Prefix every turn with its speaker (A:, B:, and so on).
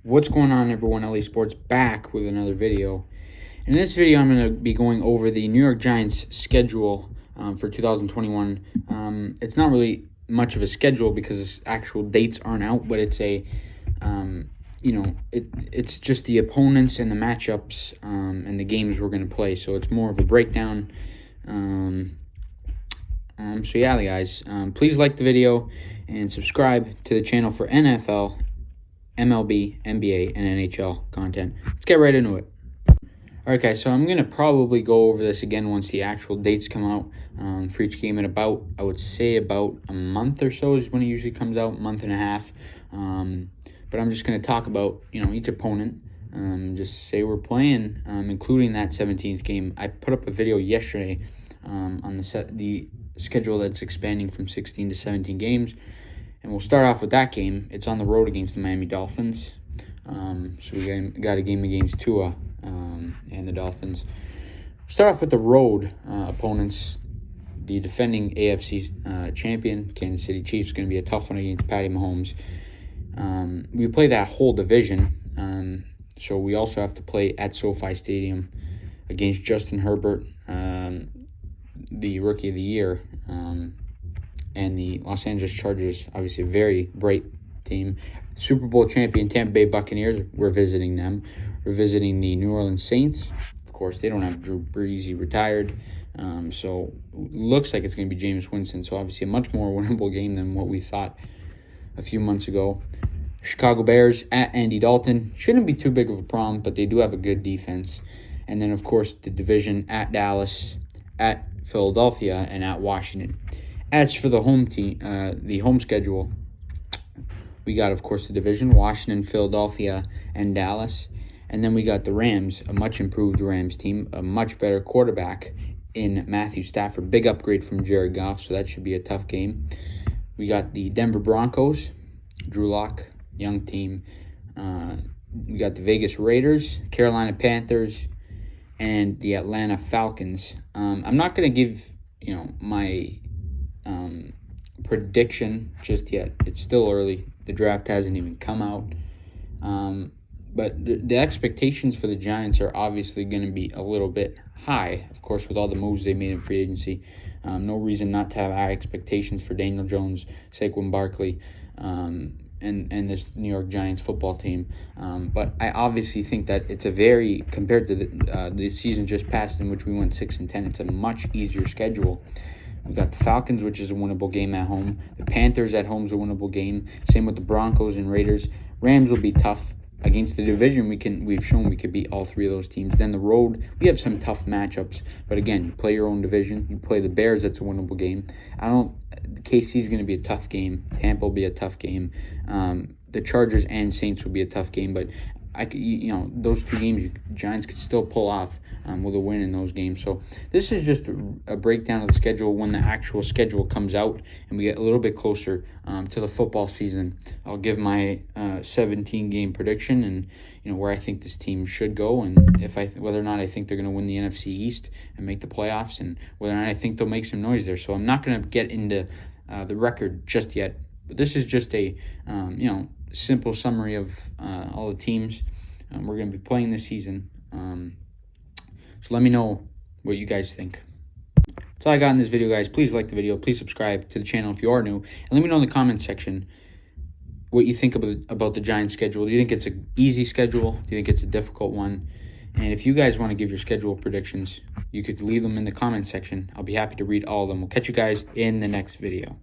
A: What's going on, everyone? LA Sports back with another video. In this video, I'm going to be going over the New York Giants schedule for 2021. It's not really much of a schedule because actual dates aren't out, but it's a, it's just the opponents and the matchups and the games we're going to play. So it's more of a breakdown. So yeah, guys, please like the video and subscribe to the channel for NFL, MLB, NBA, and NHL content. Let's get right into it. Alright, guys, so I'm going to probably go over this again once the actual dates come out for each game in about, I would say about a month or so is when it usually comes out, month and a half. But I'm just going to talk about, each opponent, just say we're playing, including that 17th game. I put up a video yesterday on the schedule that's expanding from 16 to 17 games. And we'll start off with that game. It's on the road against the Miami Dolphins. So we got a game against Tua and the Dolphins. Start off with the road opponents. The defending AFC champion, Kansas City Chiefs, going to be a tough one against Patty Mahomes. We play that whole division. So we also have to play at SoFi Stadium against Justin Herbert, the Rookie of the Year. And the Los Angeles Chargers, obviously a very bright team. Super Bowl champion Tampa Bay Buccaneers, we're visiting them. We're visiting the New Orleans Saints. Of course, they don't have Drew Brees, he retired. So looks like it's going to be Jameis Winston. So obviously a much more winnable game than what we thought a few months ago. Chicago Bears at Andy Dalton. Shouldn't be too big of a problem, but they do have a good defense. And then, of course, the division at Dallas, at Philadelphia, and at Washington. As for the home team, the home schedule, we got, of course, the division, Washington, Philadelphia, and Dallas. And then we got the Rams, a much improved Rams team, a much better quarterback in Matthew Stafford. Big upgrade from Jared Goff, so that should be a tough game. We got the Denver Broncos, Drew Lock, young team. We got the Vegas Raiders, Carolina Panthers, and the Atlanta Falcons. I'm not going to give, my prediction just yet. It's still early. The draft hasn't even come out. But the expectations for the Giants are obviously going to be a little bit high, of course, with all the moves they made in free agency. No reason not to have high expectations for Daniel Jones, Saquon Barkley, and this New York Giants football team. But I obviously think that it's a very, compared to the season just passed in which we went 6-10, it's a much easier schedule. We got the Falcons, which is a winnable game at home. The Panthers at home is a winnable game. Same with the Broncos and Raiders. Rams will be tough. Against the division, we've shown we could beat all three of those teams. Then the road, we have some tough matchups. But again, you play your own division. You play the Bears, that's a winnable game. KC is going to be a tough game. Tampa will be a tough game. The Chargers and Saints will be a tough game. But those two games, Giants could still pull off with a win in those games. So this is just a breakdown of the schedule when the actual schedule comes out and we get a little bit closer to the football season. I'll give my 17-game prediction and where I think this team should go, and whether or not I think they're going to win the NFC East and make the playoffs, and whether or not I think they'll make some noise there. So I'm not going to get into the record just yet, but this is just a simple summary of all the teams we're going to be playing this season. So let me know what you guys think. That's all I got in this video, guys. Please like the video. Please subscribe to the channel if you are new. And let me know in the comments section what you think about the Giants schedule. Do you think it's an easy schedule? Do you think it's a difficult one? And if you guys want to give your schedule predictions, you could leave them in the comments section. I'll be happy to read all of them. We'll catch you guys in the next video.